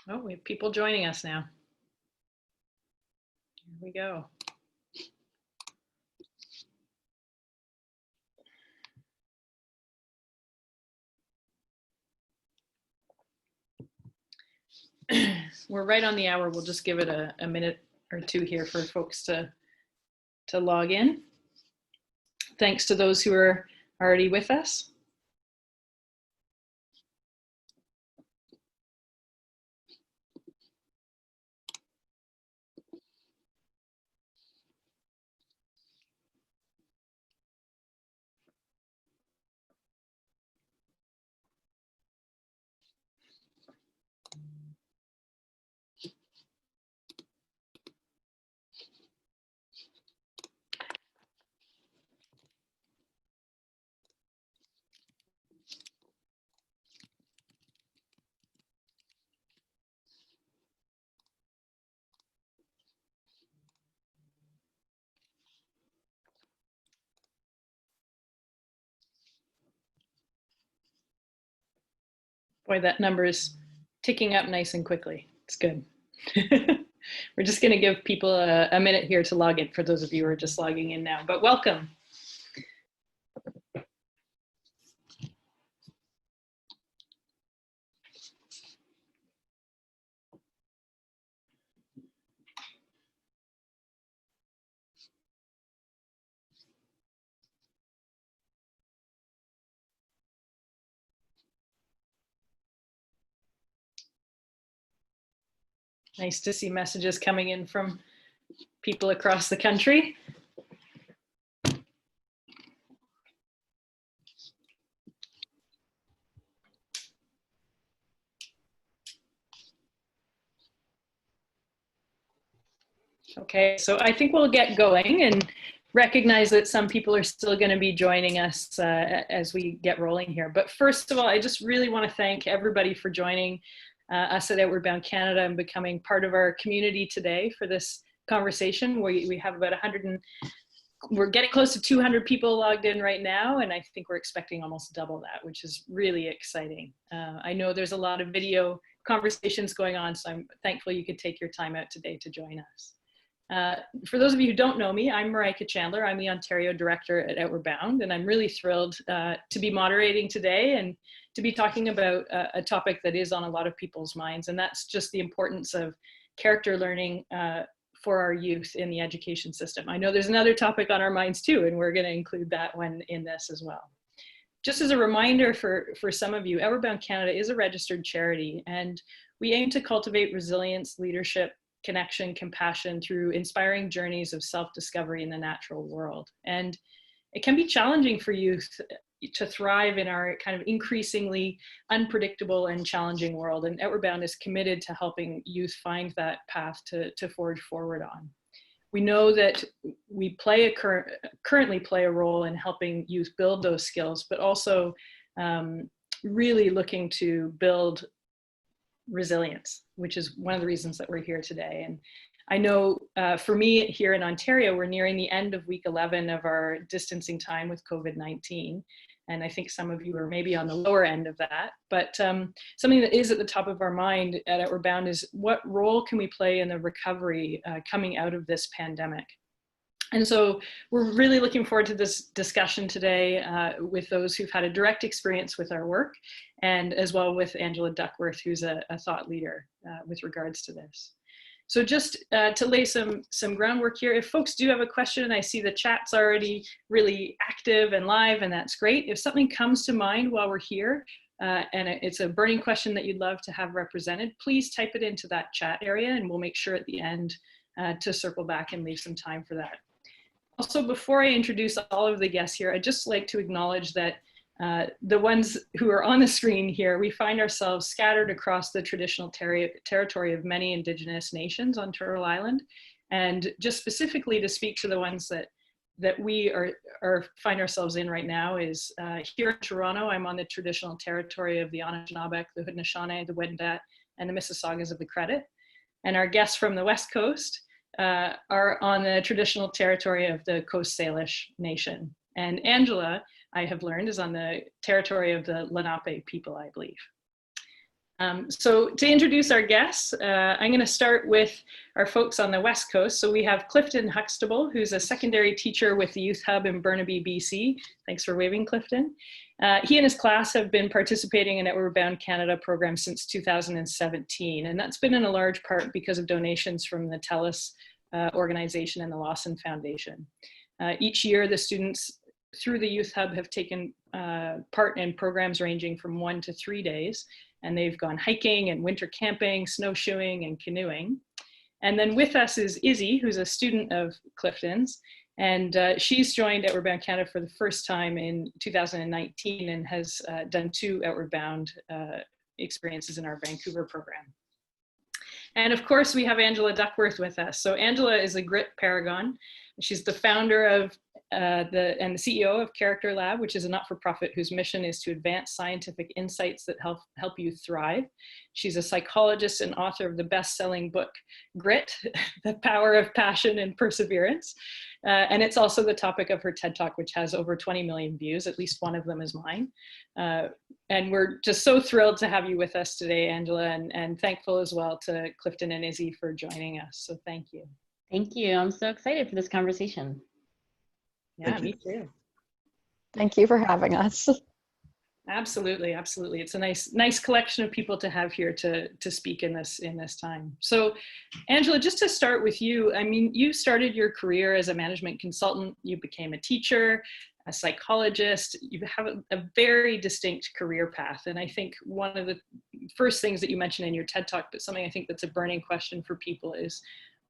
Oh, we have people joining us now. Here we go. We're right on the hour. We'll just give it a minute or two here for folks to log in. Thanks to those who are already with us. Boy, that number is ticking up nice and quickly. It's good. We're just going to give people a minute here to log in for those of you who are just logging in now, but welcome. Nice to see messages coming in from people across the country. Okay, so I think we'll get going and recognize that some people are still going to be joining us as we get rolling here. But first of all, I just really want to thank everybody for joining us at Outward Bound Canada and becoming part of our community today for this conversation. We have about 100 and we're getting close to 200 people logged in right now, and I think we're expecting almost double that, which is really exciting. I know there's a lot of video conversations going on, so I'm thankful you could take your time out today to join us. For those of you who don't know me, I'm Marika Chandler. I'm the Ontario Director at Outward Bound, and I'm really thrilled to be moderating today and to be talking about a topic that is on a lot of people's minds, and that's just the importance of character learning for our youth in the education system. I know there's another topic on our minds too, and we're going to include that one in this as well. Just as a reminder for some of you, Outward Bound Canada is a registered charity, and we aim to cultivate resilience, leadership, connection, compassion through inspiring journeys of self-discovery in the natural world. And it can be challenging for youth to thrive in our kind of increasingly unpredictable and challenging world. And Outward Bound is committed to helping youth find that path to forge forward on. We know that we currently play a role in helping youth build those skills, but also really looking to build resilience, which is one of the reasons that we're here today. And I know for me here in Ontario, we're nearing the end of week 11 of our distancing time with COVID-19. And I think some of you are maybe on the lower end of that. But something that is at the top of our mind at Outward Bound is what role can we play in the recovery coming out of this pandemic? And so we're really looking forward to this discussion today with those who've had a direct experience with our work, and as well with Angela Duckworth, who's a thought leader with regards to this. So just to lay some groundwork here, if folks do have a question, I see the chat's already really active and live, and that's great. If something comes to mind while we're here, and it's a burning question that you'd love to have represented, please type it into that chat area, and we'll make sure at the end to circle back and leave some time for that. Also, before I introduce all of the guests here, I'd just like to acknowledge that the ones who are on the screen here, we find ourselves scattered across the traditional territory of many Indigenous nations on Turtle Island. And just specifically to speak to the ones that we find ourselves in right now is here in Toronto, I'm on the traditional territory of the Anishinaabe, the Haudenosaunee, the Wendat, and the Mississaugas of the Credit. And our guests from the West Coast are on the traditional territory of the Coast Salish Nation. And Angela, I have learned, is on the territory of the Lenape people, I believe. So to introduce our guests, I'm going to start with our folks on the West Coast. So we have Clifton Huxtable, who's a secondary teacher with the Youth Hub in Burnaby, BC. Thanks for waving, Clifton. He and his class have been participating in Outward Bound Canada program since 2017, and that's been in a large part because of donations from the TELUS organization and the Lawson Foundation. Each year, the students through the Youth Hub have taken part in programs ranging from 1 to 3 days, and they've gone hiking and winter camping, snowshoeing, and canoeing. And then with us is Izzy, who's a student of Clifton's, and she's joined Outward Bound Canada for the first time in 2019 and has done 2 Outward Bound experiences in our Vancouver program. And of course, we have Angela Duckworth with us. So Angela is a grit paragon. She's the founder of and the CEO of Character Lab, which is a not-for-profit whose mission is to advance scientific insights that help you thrive. She's a psychologist and author of the best-selling book, Grit, The Power of Passion and Perseverance. And it's also the topic of her TED Talk, which has over 20 million views. At least one of them is mine. And we're just so thrilled to have you with us today, Angela, and thankful as well to Clifton and Izzy for joining us. So thank you. Thank you. I'm so excited for this conversation. Yeah, me too. Thank you for having us. Absolutely, absolutely. It's a nice collection of people to have here to speak in this time. So, Angela, just to start with you, I mean, you started your career as a management consultant. You became a teacher, a psychologist. You have a very distinct career path. And I think one of the first things that you mentioned in your TED Talk, but something I think that's a burning question for people is,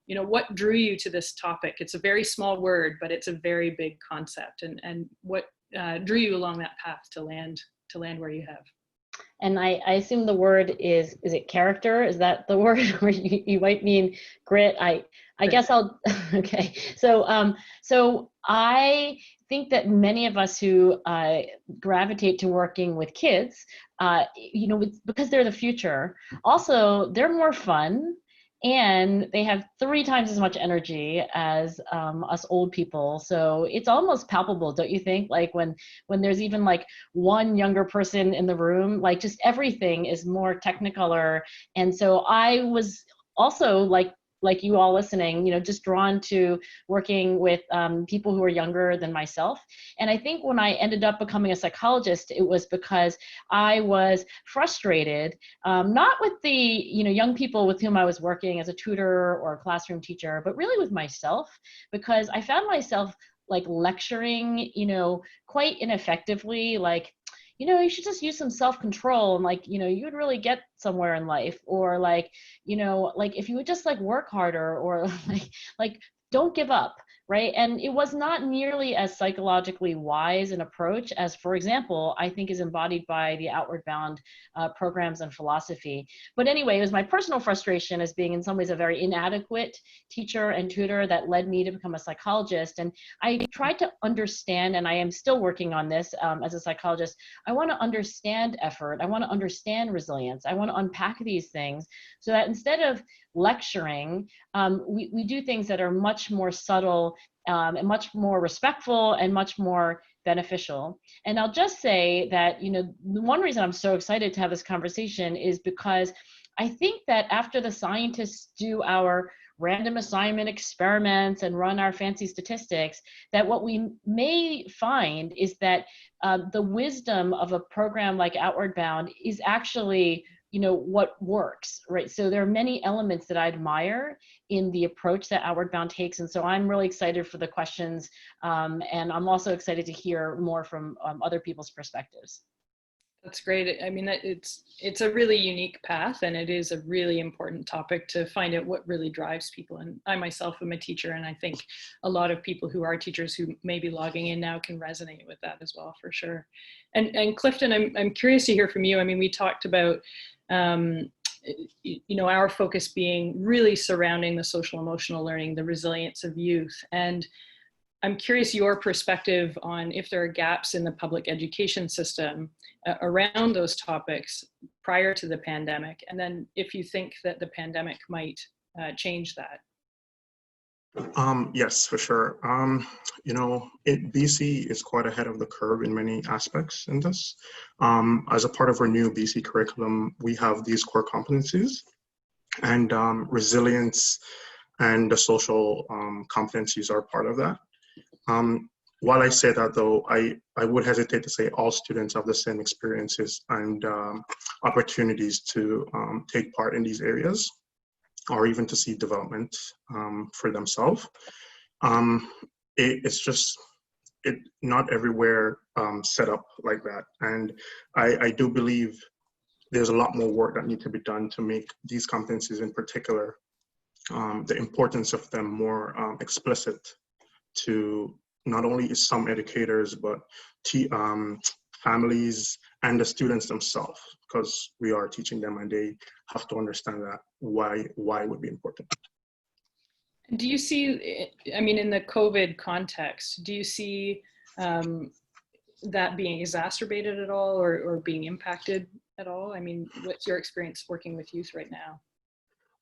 you know, what drew you to this topic? It's a very small word, but it's a very big concept. And what drew you along that path to land where you have? And I assume the word is it character? Is that the word? Or you might mean grit? I guess I'll, okay. So I think that many of us who gravitate to working with kids, you know, because they're the future, also they're more fun, and they have 3 times as much energy as us old people. So it's almost palpable, don't you think? Like when there's even like one younger person in the room, like just everything is more technicolor. And so I was also like you all listening, you know, just drawn to working with people who are younger than myself. And I think when I ended up becoming a psychologist, it was because I was frustrated, not with the, you know, young people with whom I was working as a tutor or a classroom teacher, but really with myself, because I found myself like lecturing, you know, quite ineffectively, like, you know, you should just use some self-control and like, you know, you would really get somewhere in life, or like, you know, like if you would just like work harder, or like don't give up, right? And it was not nearly as psychologically wise an approach as, for example, I think is embodied by the Outward Bound programs and philosophy. But anyway, it was my personal frustration as being in some ways a very inadequate teacher and tutor that led me to become a psychologist. And I tried to understand, and I am still working on this as a psychologist, I want to understand effort. I want to understand resilience. I want to unpack these things so that instead of lecturing, we do things that are much more subtle and much more respectful and much more beneficial. And I'll just say that, you know, the one reason I'm so excited to have this conversation is because I think that after the scientists do our random assignment experiments and run our fancy statistics, that what we may find is that the wisdom of a program like Outward Bound is actually, you know, what works, right? So there are many elements that I admire in the approach that Outward Bound takes. And so I'm really excited for the questions. And I'm also excited to hear more from other people's perspectives. That's great. I mean, it's a really unique path, and it is a really important topic to find out what really drives people. And I myself am a teacher, and I think a lot of people who are teachers who may be logging in now can resonate with that as well, for sure. And Clifton, I'm curious to hear from you. I mean, we talked about you know, our focus being really surrounding the social emotional learning, the resilience of youth. And I'm curious your perspective on if there are gaps in the public education system around those topics prior to the pandemic, and then if you think that the pandemic might change that. Yes, for sure. BC is quite ahead of the curve in many aspects in this. As a part of our new BC curriculum, we have these core competencies, and resilience and the social competencies are part of that. While I say that, though, I would hesitate to say all students have the same experiences and opportunities to take part in these areas, or even to see development for themselves. It's just not everywhere set up like that. And I do believe there's a lot more work that needs to be done to make these competencies in particular, the importance of them more explicit to not only some educators, but families and the students themselves, because we are teaching them and they have to understand that why it would be important. Do you see, I mean, in the COVID context, do you see that being exacerbated at all, or being impacted at all? I mean, what's your experience working with youth right now?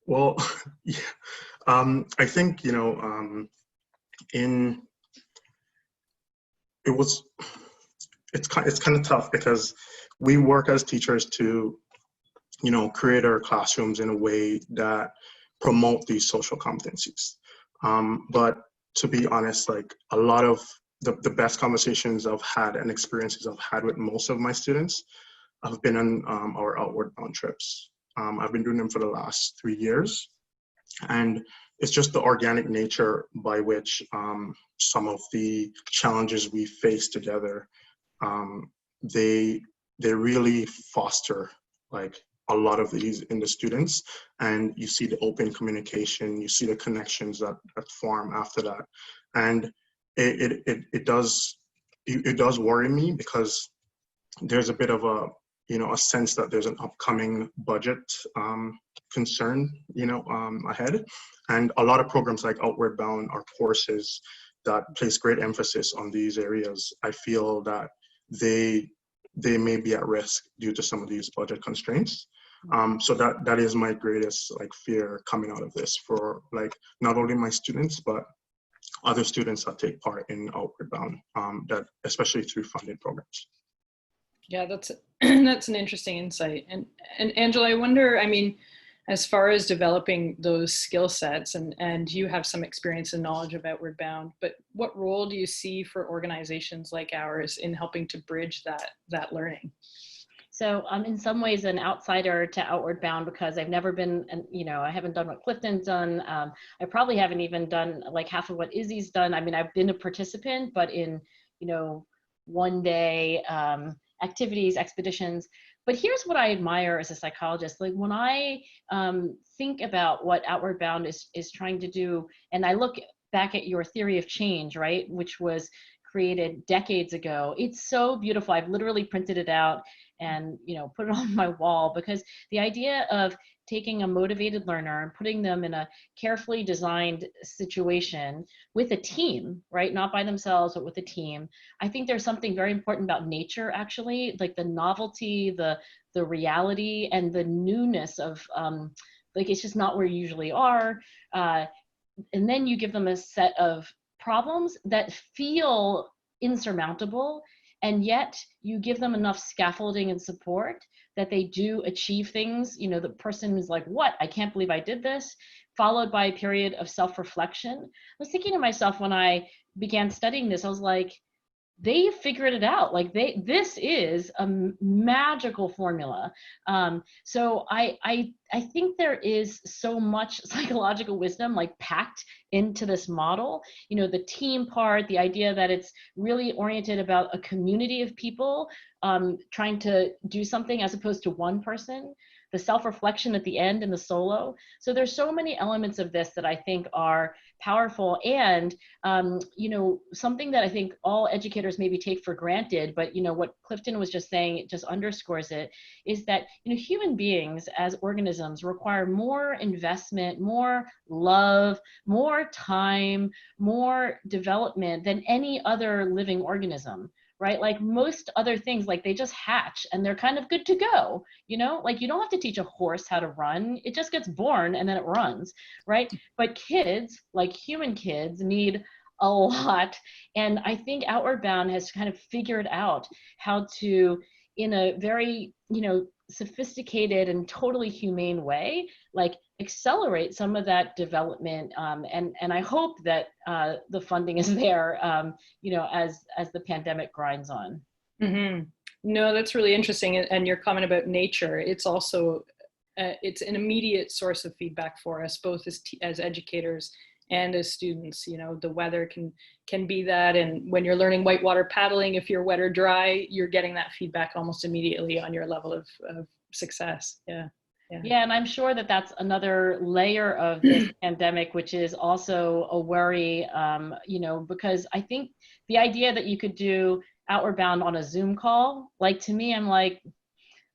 Well, yeah, I think, it's kind of tough because we work as teachers to, create our classrooms in a way that promote these social competencies. But to be honest, like a lot of the best conversations I've had and experiences I've had with most of my students have been on our outward bound trips. I've been doing them for the last 3 years. And it's just the organic nature by which some of the challenges we face together, they really foster like a lot of these in the students, and you see the open communication, you see the connections that form after that, and it does worry me because there's a bit of a sense that there's an upcoming budget concern ahead, and a lot of programs like Outward Bound are courses that place great emphasis on these areas. I feel that they may be at risk due to some of these budget constraints. So that is my greatest fear coming out of this for not only my students, but other students that take part in Outward Bound, that especially through funded programs. Yeah, that's an interesting insight. And Angela, I wonder, I mean, as far as developing those skill sets, and you have some experience and knowledge of Outward Bound, but what role do you see for organizations like ours in helping to bridge that learning? So I'm in some ways an outsider to Outward Bound because I've never been, I haven't done what Clifton's done. I probably haven't even done half of what Izzy's done. I mean, I've been a participant, but in, one day activities, expeditions. But here's what I admire as a psychologist. When I think about what Outward Bound is trying to do, and I look back at your theory of change, right, which was created decades ago, it's so beautiful. I've literally printed it out and put it on my wall, because the idea of taking a motivated learner and putting them in a carefully designed situation with a team, right? Not by themselves, but with a team. I think there's something very important about nature, actually, like the novelty, the reality, and the newness of, it's just not where you usually are. And then you give them a set of problems that feel insurmountable, and yet you give them enough scaffolding and support that they do achieve things. The person is like, what? I can't believe I did this, followed by a period of self-reflection. I was thinking to myself when I began studying this, I was like, they figured it out. This is a magical formula. So I think there is so much psychological wisdom packed into this model. The team part, the idea that it's really oriented about a community of people trying to do something as opposed to one person. The self-reflection at the end and the solo. So there's so many elements of this that I think are powerful, and something that I think all educators maybe take for granted, but what Clifton was just saying, it just underscores it, is that human beings as organisms require more investment, more love, more time, more development than any other living organism, right? Like most other things, like they just hatch and they're kind of good to go, you know? Like you don't have to teach a horse how to run. It just gets born and then it runs, right? But kids, like human kids, need a lot. And I think Outward Bound has kind of figured out how to, in a very, you know, sophisticated and totally humane way, like accelerate some of that development. And I hope that the funding is there, you know, as the pandemic grinds on. Mm-hmm. No, that's really interesting. And your comment about nature, it's also, it's an immediate source of feedback for us, both as educators and as students. You know, the weather can be that, and when you're learning whitewater paddling, if you're wet or dry, you're getting that feedback almost immediately on your level of success. Yeah. Yeah, and I'm sure that that's another layer of this pandemic, which is also a worry, you know, because I think the idea that you could do Outward Bound on a Zoom call, like to me, I'm like,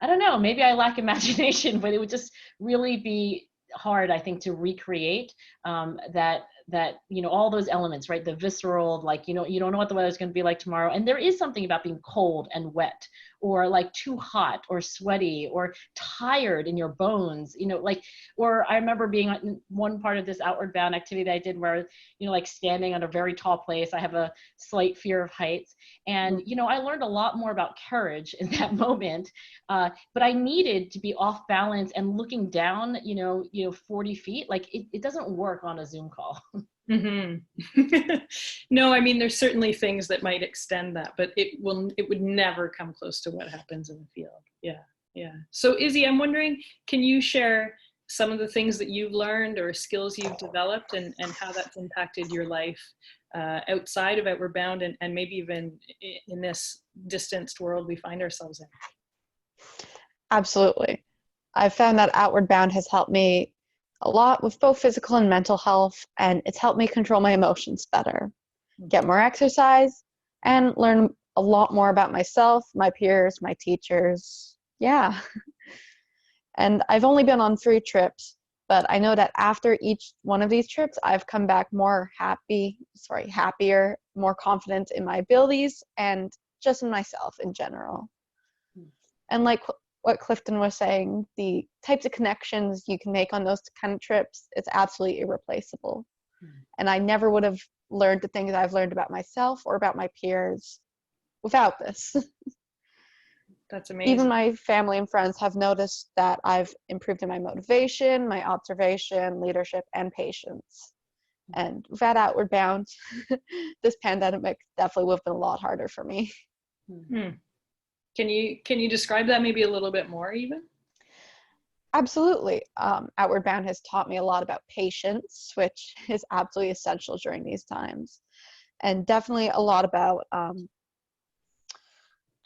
I don't know, maybe I lack imagination, but it would just really be hard, I think, to recreate that, you know, all those elements, right? The visceral, like, you know, you don't know what the weather's going to be like tomorrow. And there is something about being cold and wet, or like too hot or sweaty or tired in your bones, you know, like, or I remember being on one part of this Outward Bound activity that I did where, you know, like standing on a very tall place. I have a slight fear of heights. And, you know, I learned a lot more about courage in that moment. But I needed to be off balance and looking down, you know, 40 feet. Like it doesn't work on a Zoom call. Mm-hmm. No, I mean, there's certainly things that might extend that, but it would never come close to what happens in the field. Yeah. So Izzy, I'm wondering, can you share some of the things that you've learned or skills you've developed and how that's impacted your life outside of Outward Bound and maybe even in this distanced world we find ourselves in? Absolutely. I've found that Outward Bound has helped me a lot with both physical and mental health, and it's helped me control my emotions better, get more exercise, and learn a lot more about myself, my peers, my teachers. Yeah. And I've only been on 3 trips, but I know that after each one of these trips, I've come back happier, more confident in my abilities, and just in myself in general. And like what Clifton was saying, the types of connections you can make on those kind of trips, it's absolutely irreplaceable. And I never would have learned the things I've learned about myself or about my peers without this. That's amazing. Even my family and friends have noticed that I've improved in my motivation, my observation, leadership, and patience. And without Outward Bound, this pandemic definitely would have been a lot harder for me. Can you describe that maybe a little bit more even? Absolutely. Outward Bound has taught me a lot about patience, which is absolutely essential during these times. And definitely a lot about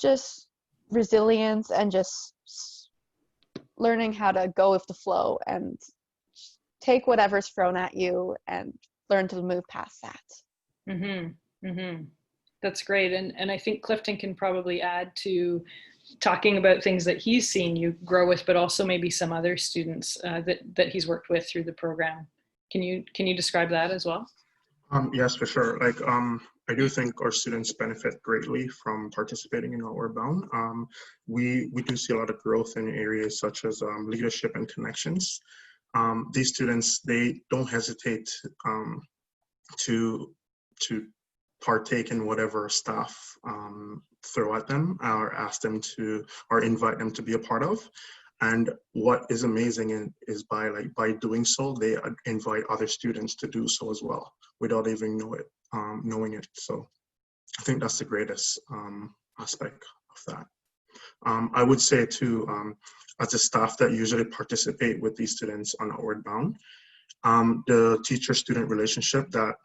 just resilience and just learning how to go with the flow and take whatever's thrown at you and learn to move past that. That's great. And I think Clifton can probably add to talking about things that he's seen you grow with, but also maybe some other students that he's worked with through the program. Can you describe that as well? Yes, for sure. Like, I do think our students benefit greatly from participating in Outward Bound. We do see a lot of growth in areas such as leadership and connections. These students, they don't hesitate to partake in whatever staff throw at them or ask them to, or invite them to be a part of. And what is amazing is by doing so, they invite other students to do so as well without even knowing it. So I think that's the greatest aspect of that. I would say too, as a staff that usually participate with these students on Outward Bound, the teacher-student relationship that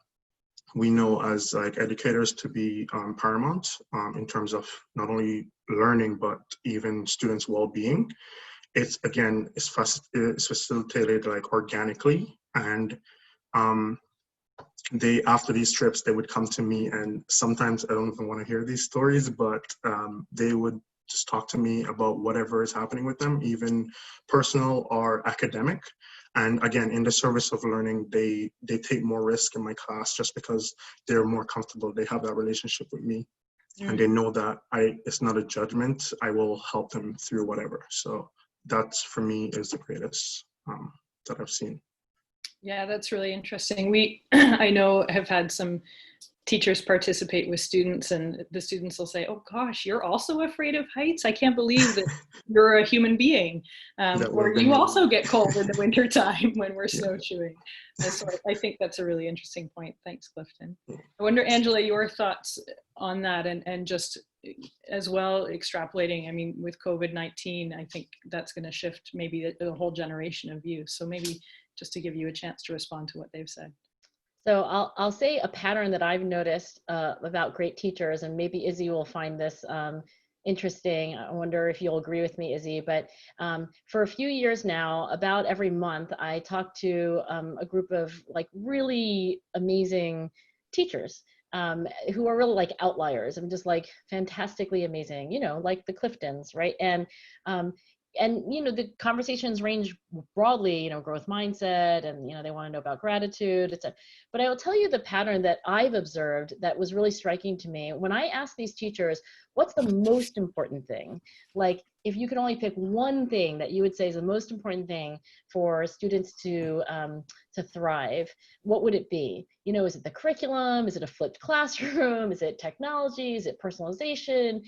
we know as like educators to be paramount in terms of not only learning, but even students' well-being. It's facilitated like organically, and after these trips, they would come to me, and sometimes I don't even want to hear these stories, but they would just talk to me about whatever is happening with them, even personal or academic. And again, in the service of learning, they take more risk in my class just because they're more comfortable. They have that relationship with me. and they know that it's not a judgment. I will help them through whatever. So that's, for me, is the greatest that I've seen. Yeah, that's really interesting. We, I know, have had some teachers participate with students, and the students will say, oh gosh, you're also afraid of heights? I can't believe that you're a human being. Or you also get cold in the wintertime when we're snowshoeing. So I think that's a really interesting point. Thanks, Clifton. I wonder, Angela, your thoughts on that, and just as well extrapolating, I mean, with COVID-19, I think that's going to shift maybe the whole generation of youth. So maybe just to give you a chance to respond to what they've said. So I'll say a pattern that I've noticed about great teachers, and maybe Izzy will find this interesting. I wonder if you'll agree with me, Izzy, but for a few years now, about every month, I talk to a group of like really amazing teachers who are really like outliers and just like fantastically amazing, you know, like the Cliftons, right? And you know, the conversations range broadly, you know, growth mindset, and you know, they want to know about gratitude, etc. But I will tell you the pattern that I've observed that was really striking to me. When I ask these teachers, what's the most important thing? Like, if you could only pick one thing that you would say is the most important thing for students to thrive, what would it be? You know, is it the curriculum? Is it a flipped classroom? Is it technology? Is it personalization?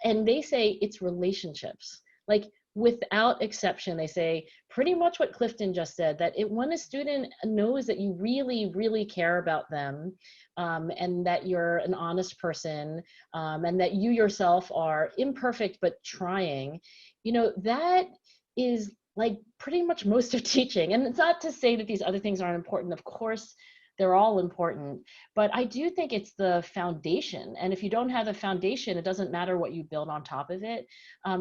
And they say it's relationships. Like, without exception, they say pretty much what Clifton just said, that when a student knows that you really, really care about them, and that you're an honest person, and that you yourself are imperfect but trying, you know, that is like pretty much most of teaching. And it's not to say that these other things aren't important. Of course, they're all important, but I do think it's the foundation. And if you don't have the foundation, it doesn't matter what you build on top of it.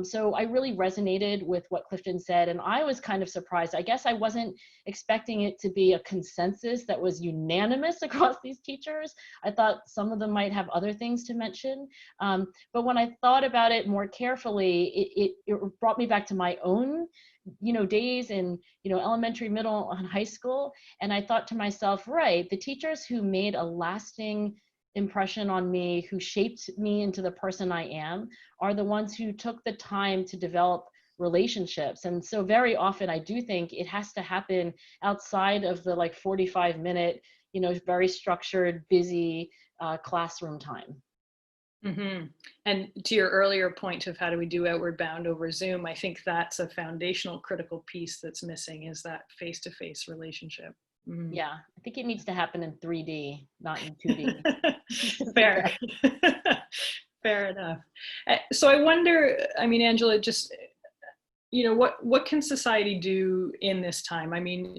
So I really resonated with what Clifton said, and I was kind of surprised. I guess I wasn't expecting it to be a consensus that was unanimous across these teachers. I thought some of them might have other things to mention. But when I thought about it more carefully, it brought me back to my own, you know, days in, you know, elementary, middle, and high school. And I thought to myself, right, the teachers who made a lasting impression on me, who shaped me into the person I am, are the ones who took the time to develop relationships. And so very often I do think it has to happen outside of the like 45-minute, you know, very structured, busy classroom time. Mm-hmm. And to your earlier point of how do we do Outward Bound over Zoom, I think that's a foundational critical piece that's missing, is that face-to-face relationship. Mm-hmm. Yeah, I think it needs to happen in 3D, not in 2D. Fair. Fair enough. So I wonder, I mean, Angela, just, you know, what can society do in this time? I mean,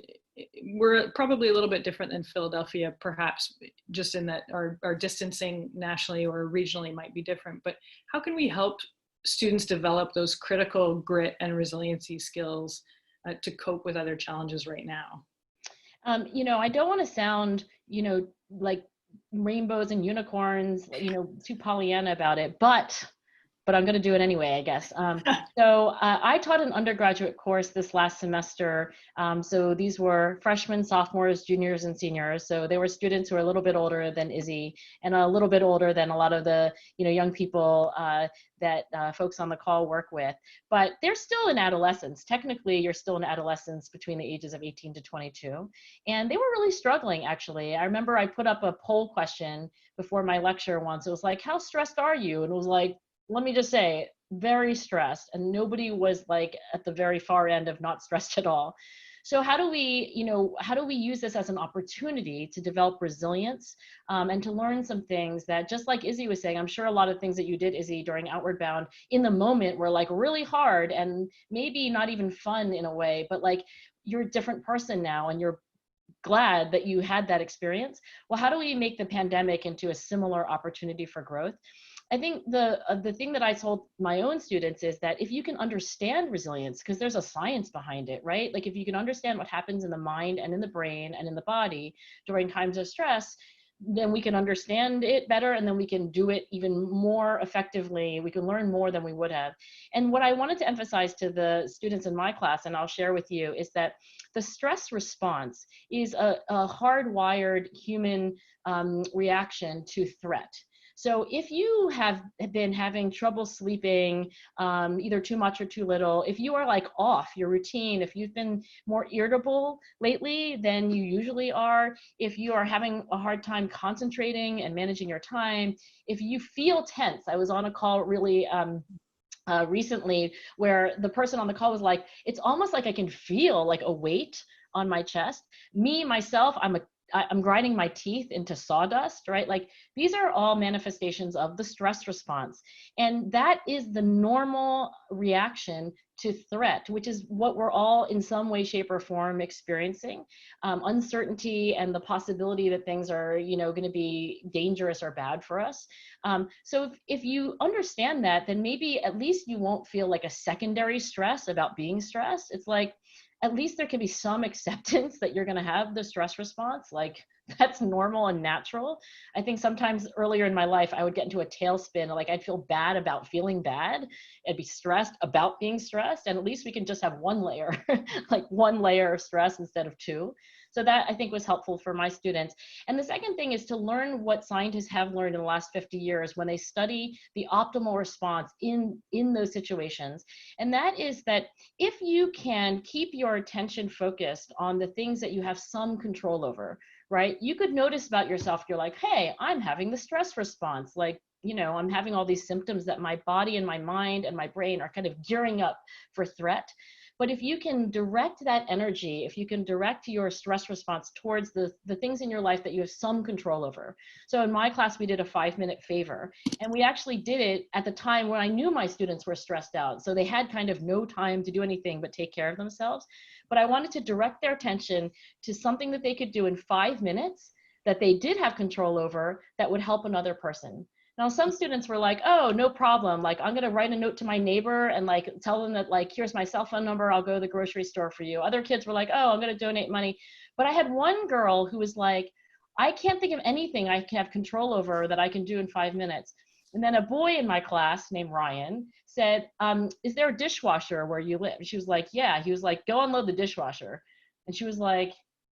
we're probably a little bit different than Philadelphia, perhaps, just in that our distancing nationally or regionally might be different, but how can we help students develop those critical grit and resiliency skills to cope with other challenges right now? You know, I don't want to sound, you know, like rainbows and unicorns, you know, too Pollyanna about it, but I'm going to do it anyway, I guess. So I taught an undergraduate course this last semester. So these were freshmen, sophomores, juniors, and seniors. So they were students who are a little bit older than Izzy and a little bit older than a lot of the, you know, young people that folks on the call work with. But they're still in adolescence. Technically, you're still in adolescence between the ages of 18 to 22. And they were really struggling, actually. I remember I put up a poll question before my lecture once. It was like, how stressed are you? And it was like, let me just say, very stressed, and nobody was like at the very far end of not stressed at all. So how do we, you know, how do we use this as an opportunity to develop resilience and to learn some things that, just like Izzy was saying, I'm sure a lot of things that you did, Izzy, during Outward Bound in the moment were like really hard and maybe not even fun in a way, but like you're a different person now and you're glad that you had that experience. Well, how do we make the pandemic into a similar opportunity for growth? I think the thing that I told my own students is that if you can understand resilience, because there's a science behind it, right? Like if you can understand what happens in the mind and in the brain and in the body during times of stress, then we can understand it better, and then we can do it even more effectively. We can learn more than we would have. And what I wanted to emphasize to the students in my class, and I'll share with you, is that the stress response is a hardwired human reaction to threat. So if you have been having trouble sleeping, either too much or too little, if you are like off your routine, if you've been more irritable lately than you usually are, if you are having a hard time concentrating and managing your time, if you feel tense. I was on a call really recently where the person on the call was like, it's almost like I can feel like a weight on my chest. Myself, I'm grinding my teeth into sawdust, right? Like these are all manifestations of the stress response. And that is the normal reaction to threat, which is what we're all in some way, shape, or form experiencing. Uncertainty and the possibility that things are, going to be dangerous or bad for us. So if you understand that, then maybe at least you won't feel like a secondary stress about being stressed. It's like, at least there can be some acceptance that you're going to have the stress response. Like that's normal and natural. I think sometimes earlier in my life, I would get into a tailspin. Like I'd feel bad about feeling bad. I'd be stressed about being stressed. And at least we can just have one layer, like one layer of stress instead of two. So that I think was helpful for my students. And the second thing is to learn what scientists have learned in the last 50 years when they study the optimal response in those situations. And that is that if you can keep your attention focused on the things that you have some control over, right? You could notice about yourself, you're like, hey, I'm having the stress response. Like, I'm having all these symptoms that my body and my mind and my brain are kind of gearing up for threat. But if you can direct that energy, if you can direct your stress response towards the things in your life that you have some control over. So in my class, we did a 5-minute favor, and we actually did it at the time when I knew my students were stressed out. So they had kind of no time to do anything but take care of themselves. But I wanted to direct their attention to something that they could do in 5 minutes that they did have control over that would help another person. Now, some students were like, oh, no problem. Like, I'm going to write a note to my neighbor and like tell them that like, here's my cell phone number. I'll go to the grocery store for you. Other kids were like, oh, I'm going to donate money. But I had one girl who was like, I can't think of anything I can have control over that I can do in 5 minutes. And then a boy in my class named Ryan said, is there a dishwasher where you live? She was like, yeah. He was like, go unload the dishwasher. And she was like,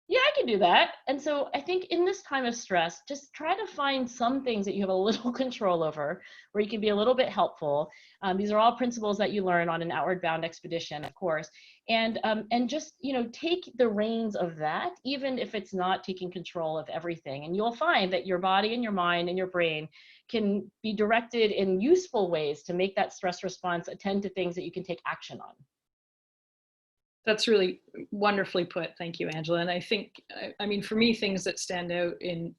yeah, I can do that. And so I think in this time of stress, just try to find some things that you have a little control over, where you can be a little bit helpful. These are all principles that you learn on an outward bound expedition, of course. And just, take the reins of that, even if it's not taking control of everything. And you'll find that your body and your mind and your brain can be directed in useful ways to make that stress response attend to things that you can take action on. That's really wonderfully put. Thank you, Angela. And I think, for me, things that stand out in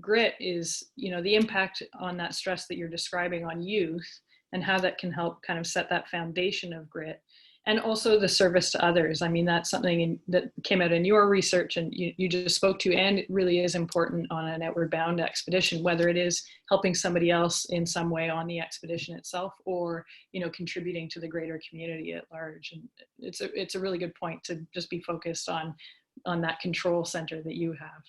grit is, the impact on that stress that you're describing on youth and how that can help kind of set that foundation of grit. And also the service to others. That's something that came out in your research and you just spoke to, and it really is important on an outward bound expedition, whether it is helping somebody else in some way on the expedition itself or, contributing to the greater community at large. And it's a really good point to just be focused on that control center that you have.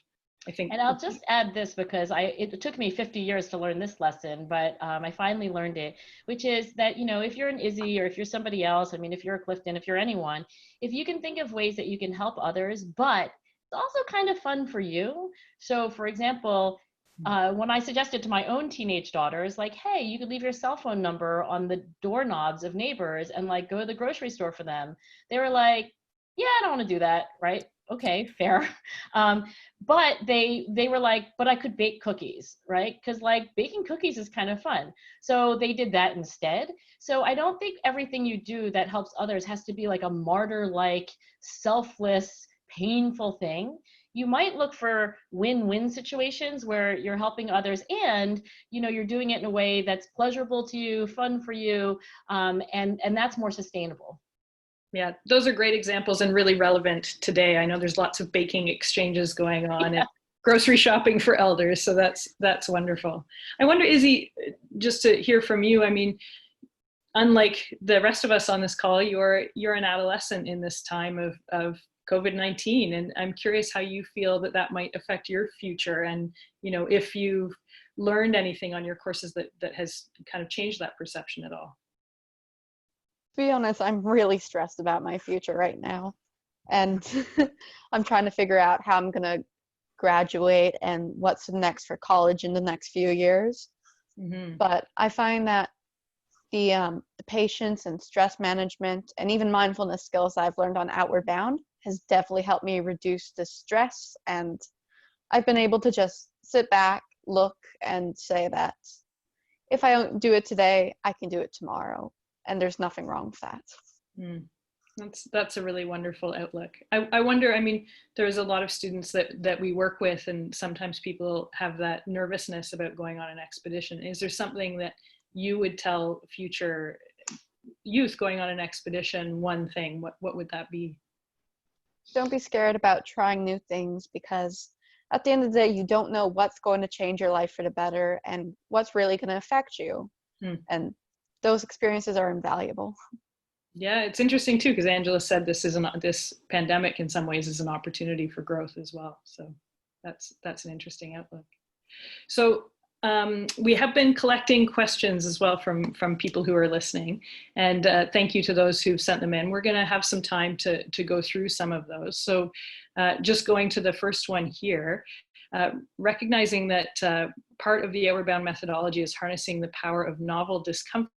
I think. And I'll just add this because it took me 50 years to learn this lesson, but I finally learned it, which is that, if you're an Izzy or if you're somebody else, if you're a Clifton, if you're anyone, if you can think of ways that you can help others, but it's also kind of fun for you. So for example, when I suggested to my own teenage daughters, like, hey, you could leave your cell phone number on the doorknobs of neighbors and like go to the grocery store for them. They were like, yeah, I don't want to do that, right? Okay, fair. But they were like, but I could bake cookies, right? Because like baking cookies is kind of fun. So they did that instead. So I don't think everything you do that helps others has to be like a martyr-like, selfless, painful thing. You might look for win-win situations where you're helping others and, you're doing it in a way that's pleasurable to you, fun for you, and that's more sustainable. Yeah, those are great examples and really relevant today. I know there's lots of baking exchanges going on and grocery shopping for elders, so that's wonderful. I wonder, Izzy, just to hear from you, unlike the rest of us on this call, you're an adolescent in this time of COVID-19, and I'm curious how you feel that might affect your future, and if you've learned anything on your courses that has kind of changed that perception at all. To be honest, I'm really stressed about my future right now. And I'm trying to figure out how I'm going to graduate and what's next for college in the next few years. Mm-hmm. But I find that the patience and stress management and even mindfulness skills I've learned on Outward Bound has definitely helped me reduce the stress, and I've been able to just sit back, look, and say that if I don't do it today, I can do it tomorrow, and there's nothing wrong with that. Mm. That's a really wonderful outlook. I wonder, I mean, there's a lot of students that we work with, and sometimes people have that nervousness about going on an expedition. Is there something that you would tell future youth going on an expedition, one thing, what would that be? Don't be scared about trying new things, because at the end of the day, you don't know what's going to change your life for the better and what's really going to affect you. And those experiences are invaluable. Yeah, it's interesting too, because Angela said this pandemic in some ways is an opportunity for growth as well. So that's an interesting outlook. So we have been collecting questions as well from people who are listening, and thank you to those who've sent them in. We're going to have some time to go through some of those. So just going to the first one here, recognizing that part of the Outward Bound methodology is harnessing the power of novel discomfort,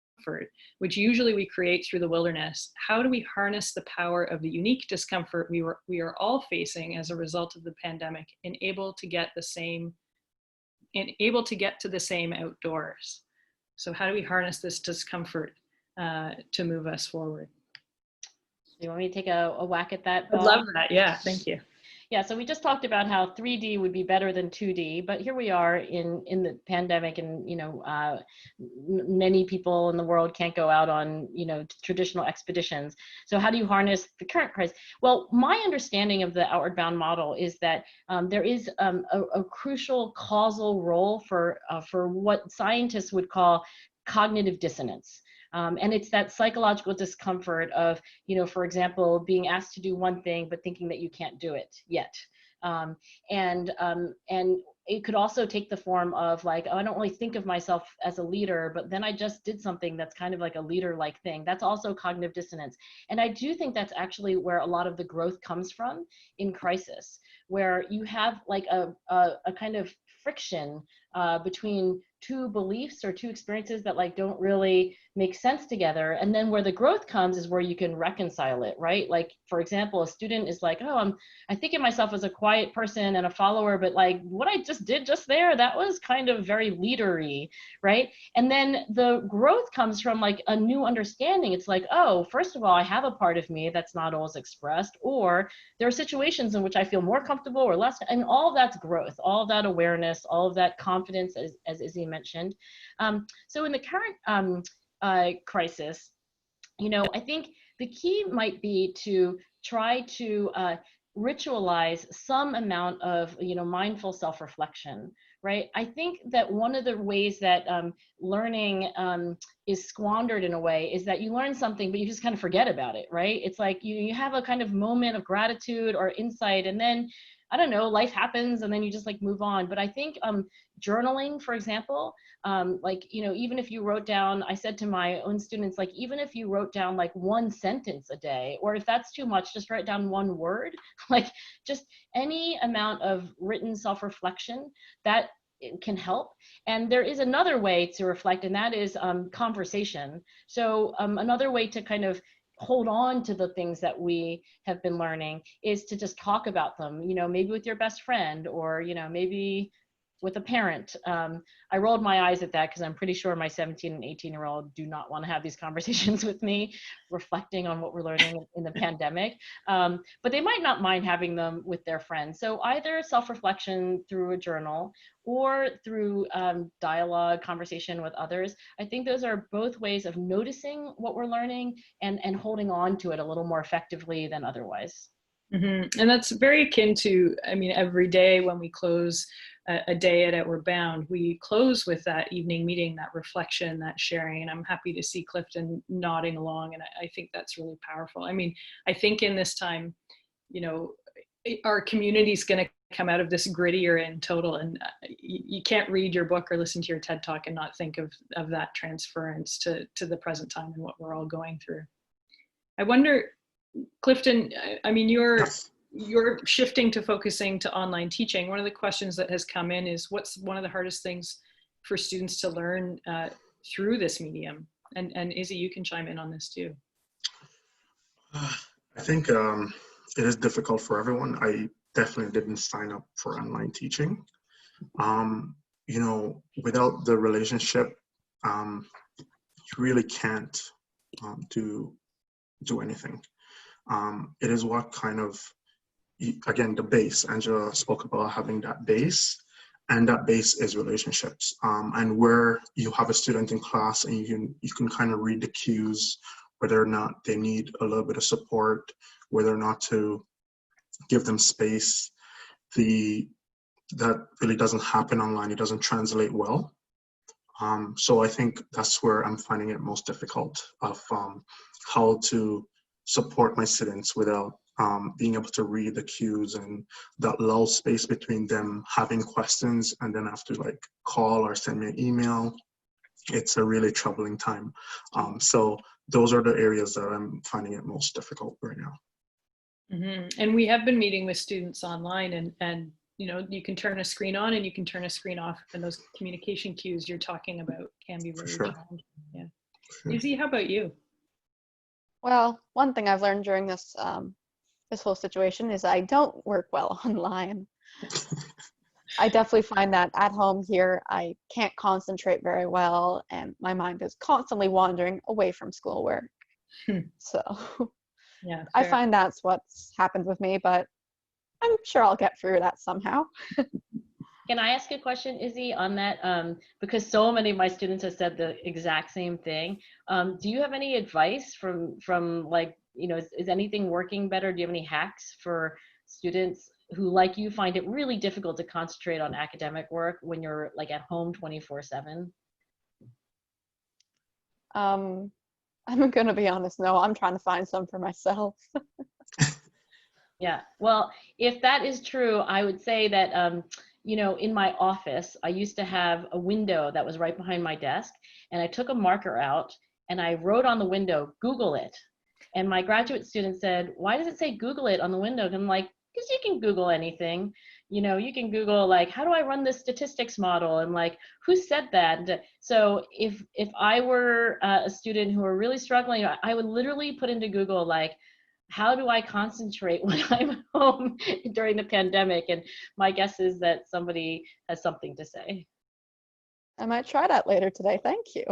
which usually we create through the wilderness. How do we harness the power of the unique discomfort we are all facing as a result of the pandemic and able to get to the same outdoors? So how do we harness this discomfort to move us forward? You want me to take a whack at that, I'd love that. Yeah, thank you. Yeah, so we just talked about how 3D would be better than 2D, but here we are in the pandemic, and many people in the world can't go out on traditional expeditions. So how do you harness the current crisis? Well, my understanding of the Outward Bound model is that there is a crucial causal role for what scientists would call cognitive dissonance. And it's that psychological discomfort of, for example, being asked to do one thing, but thinking that you can't do it yet. And it could also take the form of like, oh, I don't really think of myself as a leader, but then I just did something that's kind of like a leader-like thing. That's also cognitive dissonance. And I do think that's actually where a lot of the growth comes from in crisis, where you have like a kind of friction between two beliefs or two experiences that like don't really make sense together, and then where the growth comes is where you can reconcile it, right? Like, for example, a student is like, oh, I think of myself as a quiet person and a follower, but like what I just did just there, that was kind of very leadery, right? And then the growth comes from like a new understanding. It's like, oh, first of all, I have a part of me that's not always expressed, or there are situations in which I feel more comfortable or less, and all of that's growth, all of that awareness, all of that confidence, as Izzy mentioned. So in the current crisis, I think the key might be to try to ritualize some amount of mindful self-reflection, right? I think that one of the ways that learning is squandered in a way is that you learn something but you just kind of forget about it, right? It's like you have a kind of moment of gratitude or insight, and then I don't know, life happens and then you just like move on. But I think journaling, for example, even if you wrote down, I said to my own students, like, even if you wrote down like one sentence a day, or if that's too much, just write down one word, like just any amount of written self-reflection that it can help. And there is another way to reflect, and that is conversation. So another way to kind of hold on to the things that we have been learning is to just talk about them, maybe with your best friend, or, maybe with a parent. I rolled my eyes at that because I'm pretty sure my 17 and 18-year-old do not want to have these conversations with me, reflecting on what we're learning in the pandemic. But they might not mind having them with their friends. So either self-reflection through a journal or through dialogue, conversation with others. I think those are both ways of noticing what we're learning and holding on to it a little more effectively than otherwise. Mm-hmm. And that's very akin to, every day when we close a day at Outward Bound, we close with that evening meeting, that reflection, that sharing. And I'm happy to see Clifton nodding along. And I think that's really powerful. I think in this time, our community is going to come out of this grittier in total. And you can't read your book or listen to your TED Talk and not think of that transference to the present time and what we're all going through. I wonder, Clifton, you're Yes. you're shifting to focusing to online teaching. One of the questions that has come in is, what's one of the hardest things for students to learn through this medium? And Izzy, you can chime in on this too. I think it is difficult for everyone. I definitely didn't sign up for online teaching. You know, without the relationship, you really can't do anything. It is what kind of, again, the base. Angela spoke about having that base, and that base is relationships. And where you have a student in class and you can kind of read the cues, whether or not they need a little bit of support, whether or not to give them space. That really doesn't happen online. It doesn't translate well. So I think that's where I'm finding it most difficult of how to support my students without being able to read the cues and that lull space between them having questions and then have to like call or send me an email. It's a really troubling time. So those are the areas that I'm finding it most difficult right now. Mm-hmm. And we have been meeting with students online, and you know, you can turn a screen on and you can turn a screen off, and those communication cues you're talking about can be very challenging. Yeah. Sure. Izzy, how about you? Well, one thing I've learned during this this whole situation is I don't work well online. I definitely find that at home here, I can't concentrate very well, and my mind is constantly wandering away from schoolwork. So Yeah, I find that's what's happened with me, but I'm sure I'll get through that somehow. Can I ask a question, Izzy, on that? Because so many of my students have said the exact same thing. Do you have any advice from like, you know, is anything working better? Do you have any hacks for students who, like you, find it really difficult to concentrate on academic work when you're like at home 24/7? I'm gonna be honest, no, I'm trying to find some for myself. Yeah, well, if that is true, I would say that, you know, in my office, I used to have a window that was right behind my desk, and I took a marker out and I wrote on the window, Google it. And my graduate student said, why does it say Google it on the window? And I'm like, because you can Google anything. You know, you can Google like, how do I run this statistics model? And like, who said that? So if I were a student who were really struggling, I would literally put into Google like, how do I concentrate when I'm home during the pandemic? And my guess is that somebody has something to say. I might try that later today. Thank you.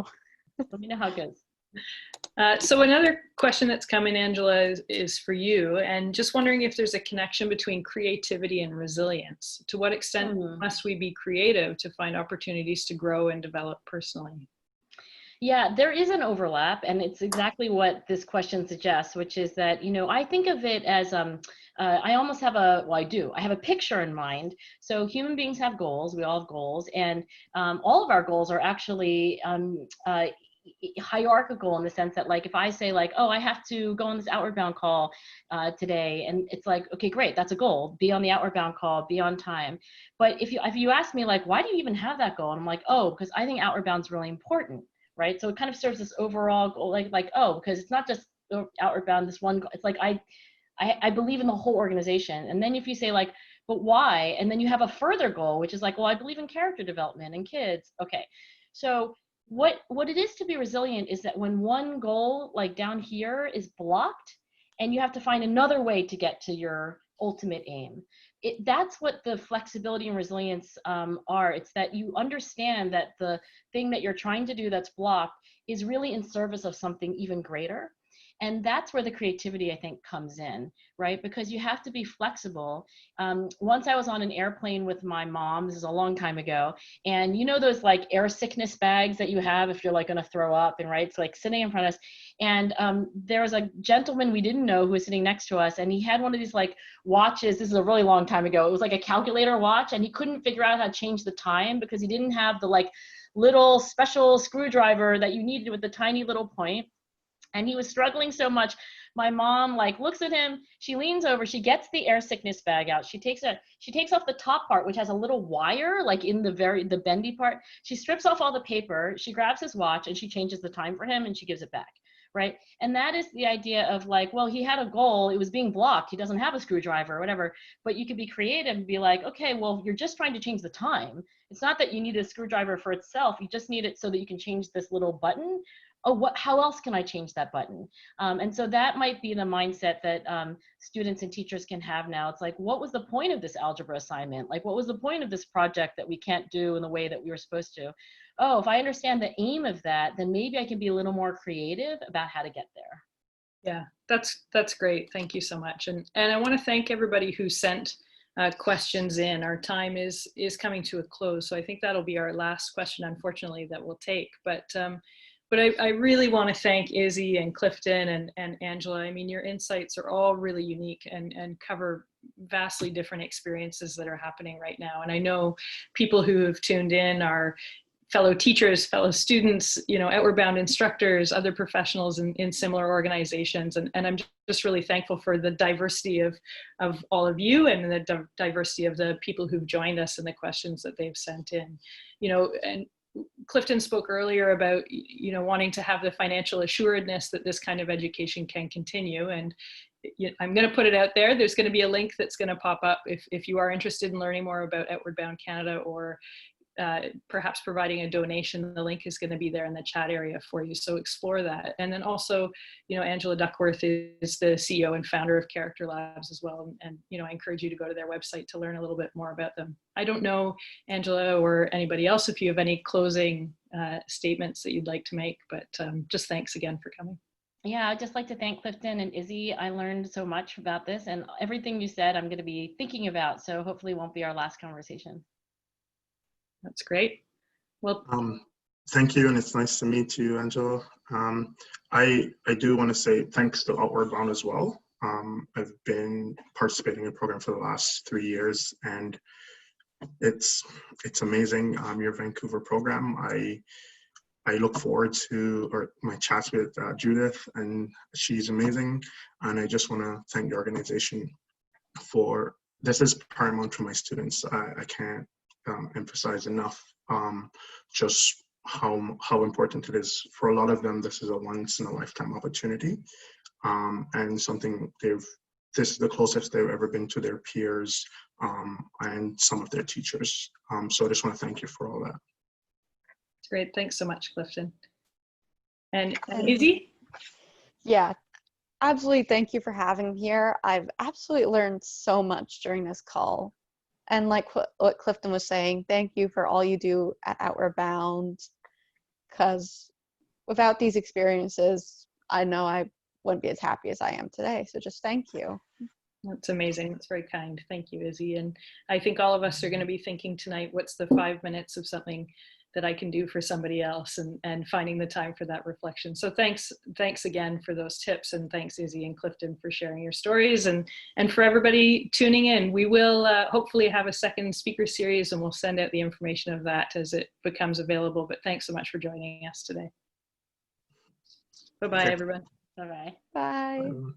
Let me know how it goes. So another question that's come in, Angela, is for you, and just wondering if there's a connection between creativity and resilience. To what extent must we be creative to find opportunities to grow and develop personally? Yeah, there is an overlap, and it's exactly what this question suggests, which is that, you know, I think of it as, I almost have I have a picture in mind. So human beings have goals, we all have goals, and all of our goals are actually hierarchical in the sense that, like, if I say like, oh, I have to go on this outward bound call today, and it's like, okay, great, that's a goal, be on the outward bound call, be on time. But if you ask me like, why do you even have that goal? And I'm like, oh, because I think outward bound is really important. Right, so it kind of serves this overall goal, like oh, because it's not just outward bound, this one. It's like I believe in the whole organization. And then if you say like, but why? And then you have a further goal, which is like, well, I believe in character development and kids. Okay, so what it is to be resilient is that when one goal like down here is blocked, and you have to find another way to get to your ultimate aim. That's what the flexibility and resilience are. It's that you understand that the thing that you're trying to do that's blocked is really in service of something even greater. And that's where the creativity, I think, comes in, right? Because you have to be flexible. Once I was on an airplane with my mom, this is a long time ago, and you know those like air sickness bags that you have if you're like gonna throw up, and right, it's like sitting in front of us. And there was a gentleman we didn't know who was sitting next to us, and he had one of these like watches. This is a really long time ago. It was like a calculator watch, and he couldn't figure out how to change the time because he didn't have the like little special screwdriver that you needed with the tiny little point. And he was struggling so much. My mom like looks at him, she leans over, she gets the air sickness bag out. She takes off the top part, which has a little wire, like in the bendy part. She strips off all the paper, she grabs his watch, and she changes the time for him, and she gives it back. right? And that is the idea of like, well, he had a goal, it was being blocked, he doesn't have a screwdriver or whatever, but you could be creative and be like, okay, well, you're just trying to change the time. It's not that you need a screwdriver for itself, you just need it so that you can change this little button. Oh, how else can I change that button? And so that might be the mindset that students and teachers can have now. It's like, what was the point of this algebra assignment? Like, what was the point of this project that we can't do in the way that we were supposed to? Oh, if I understand the aim of that, then maybe I can be a little more creative about how to get there. Yeah, that's great. Thank you so much. And I want to thank everybody who sent questions in. Our time is coming to a close, so I think that'll be our last question, unfortunately, that we'll take. But I really want to thank Izzy and Clifton and Angela. I mean, your insights are all really unique and cover vastly different experiences that are happening right now. And I know people who have tuned in are fellow teachers, fellow students, you know, Outward Bound instructors, other professionals in similar organizations. And I'm just really thankful for the diversity of all of you and the diversity of the people who've joined us and the questions that they've sent in. You know, and Clifton spoke earlier about, you know, wanting to have the financial assuredness that this kind of education can continue. And I'm going to put it out there. There's going to be a link that's going to pop up if you are interested in learning more about Outward Bound Canada, or perhaps providing a donation. The link is going to be there in the chat area for you, so explore that. And then also, you know, Angela Duckworth is the CEO and founder of Character Labs as well, and you know, I encourage you to go to their website to learn a little bit more about them. I don't know, Angela or anybody else, if you have any closing statements that you'd like to make, but just thanks again for coming. Yeah, I'd just like to thank Clifton and Izzy. I learned so much about this, and everything you said I'm going to be thinking about, so hopefully it won't be our last conversation. That's great. Well, thank you, and it's nice to meet you, Angela. I do want to say thanks to Outward Bound as well. I've been participating in the program for the last 3 years, and it's amazing. Your Vancouver program. I look forward to my chats with Judith, and she's amazing. And I just want to thank the organization for this. Is paramount for my students. I can't emphasize enough just how important it is. For a lot of them, this is a once-in-a-lifetime opportunity, and something this is the closest they've ever been to their peers and some of their teachers. So I just want to thank you for all that. Great. Thanks so much, Clifton. And Izzy? Yeah, absolutely. Thank you for having me here. I've absolutely learned so much during this call. And like what Clifton was saying, thank you for all you do at Outward Bound, because without these experiences, I know I wouldn't be as happy as I am today. So just thank you. That's amazing. That's very kind. Thank you, Izzy. And I think all of us are going to be thinking tonight, what's the 5 minutes of something that I can do for somebody else, and finding the time for that reflection. So thanks again for those tips, and thanks Izzy and Clifton for sharing your stories, and for everybody tuning in. We will hopefully have a second speaker series, and we'll send out the information of that as it becomes available. But thanks so much for joining us today. Bye-bye, everyone. Bye-bye. Bye. Bye.